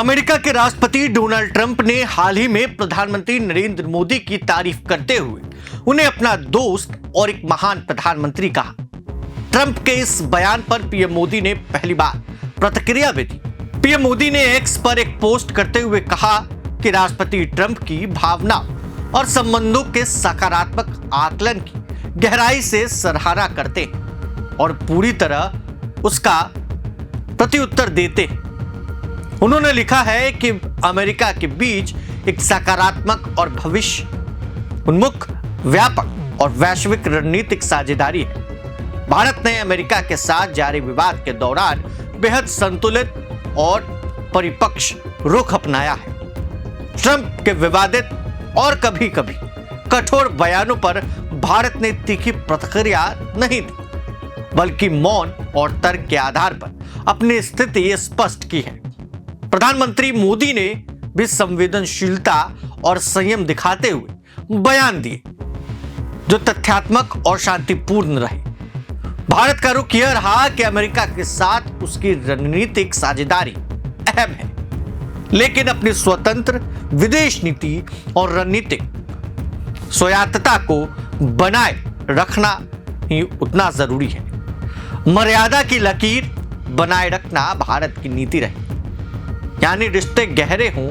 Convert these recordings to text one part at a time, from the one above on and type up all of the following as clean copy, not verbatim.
America के राष्ट्रपति Donald Trump ने हाल ही में प्रधानमंत्री नरेंद्र मोदी की तारीफ करते हुए उन्हें अपना दोस्त और एक महान प्रधानमंत्री कहा। ट्रंप के इस बयान पर पीएम मोदी ने पहली बार प्रतिक्रिया भी दी। पीएम मोदी ने एक्स पर एक पोस्ट करते हुए कहा कि राष्ट्रपति ट्रंप की भावना और संबंधों के सकारात्मक आकलन की गहराई से सराहना करते हैं और पूरी तरह उसका प्रत्युत्तर देते हैं। उन्होंने लिखा है कि अमेरिका के बीच एक सकारात्मक और भविष्य उन्मुख व्यापक और वैश्विक रणनीतिक साझेदारी है। भारत ने अमेरिका के साथ जारी विवाद के दौरान बेहद संतुलित और परिपक्ष रुख अपनाया है। ट्रंप के विवादित और कभी कभी कठोर बयानों पर भारत ने तीखी प्रतिक्रिया नहीं दी, बल्कि मौन और तर्क के आधार पर अपनी स्थिति स्पष्ट की है। प्रधानमंत्री मोदी ने भी संवेदनशीलता और संयम दिखाते हुए बयान दिए जो तथ्यात्मक और शांतिपूर्ण रहे। भारत का रुख यह रहा कि अमेरिका के साथ उसकी रणनीतिक साझेदारी अहम है, लेकिन अपनी स्वतंत्र विदेश नीति और रणनीतिक स्वायत्तता को बनाए रखना ही उतना जरूरी है। मर्यादा की लकीर बनाए रखना भारत की नीति रही, यानी रिश्ते गहरे हों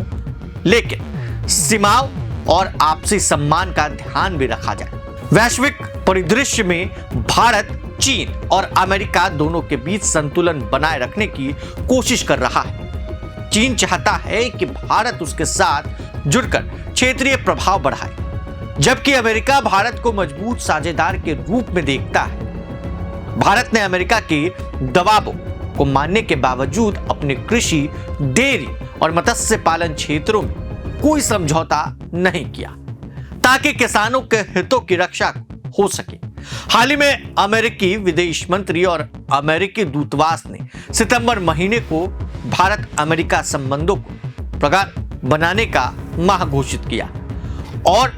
लेकिन सीमाओं और आपसी सम्मान का ध्यान भी रखा जाए। वैश्विक परिदृश्य में भारत, चीन और अमेरिका दोनों के बीच संतुलन बनाए रखने की कोशिश कर रहा है। चीन चाहता है कि भारत उसके साथ जुड़कर क्षेत्रीय प्रभाव बढ़ाए, जबकि अमेरिका भारत को मजबूत साझेदार के रूप में देखता है। भारत ने अमेरिका के दबावों को मानने के बावजूद अपने कृषि, डेयरी और मत्स्य पालन क्षेत्रों में कोई समझौता नहीं किया ताकि किसानों के हितों की रक्षा हो सके। हाल ही में अमेरिकी विदेश मंत्री और अमेरिकी दूतावास ने सितंबर महीने को भारत अमेरिका संबंधों को प्रगाढ़ बनाने का माह घोषित किया और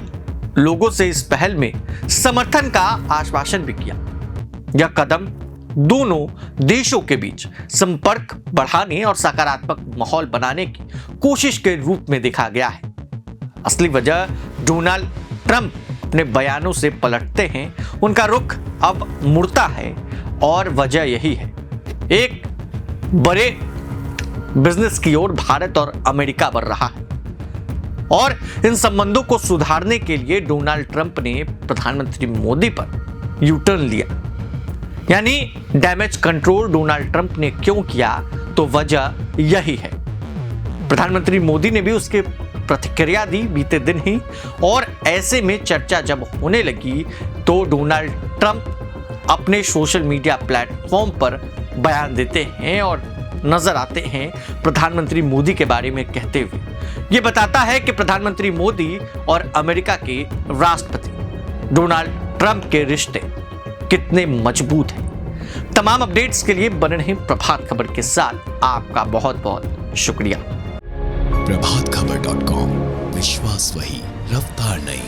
लोगों से इस पहल में समर्थन का आश्वासन भी किया। यह कदम दोनों देशों के बीच संपर्क बढ़ाने और सकारात्मक माहौल बनाने की कोशिश के रूप में देखा गया है। असली वजह डोनाल्ड ट्रंप अपने बयानों से पलटते हैं, उनका रुख अब मुड़ता है और वजह यही है, एक बड़े बिजनेस की ओर भारत और अमेरिका बढ़ रहा है और इन संबंधों को सुधारने के लिए डोनाल्ड ट्रंप ने प्रधानमंत्री मोदी पर यू टर्न लिया। यानी डैमेज कंट्रोल डोनाल्ड ट्रंप ने क्यों किया, तो वजह यही है। प्रधानमंत्री मोदी ने भी उसके प्रतिक्रिया दी बीते दिन ही, और ऐसे में चर्चा जब होने लगी तो डोनाल्ड ट्रंप अपने सोशल मीडिया प्लेटफॉर्म पर बयान देते हैं और नजर आते हैं प्रधानमंत्री मोदी के बारे में कहते हुए। यह बताता है कि प्रधानमंत्री मोदी और अमेरिका के राष्ट्रपति डोनाल्ड ट्रंप के रिश्ते कितने मजबूत हैं। तमाम अपडेट्स के लिए बने रहें प्रभात खबर के साथ। आपका बहुत बहुत शुक्रिया। प्रभातखबर.com, विश्वास वही, रफ्तार नहीं।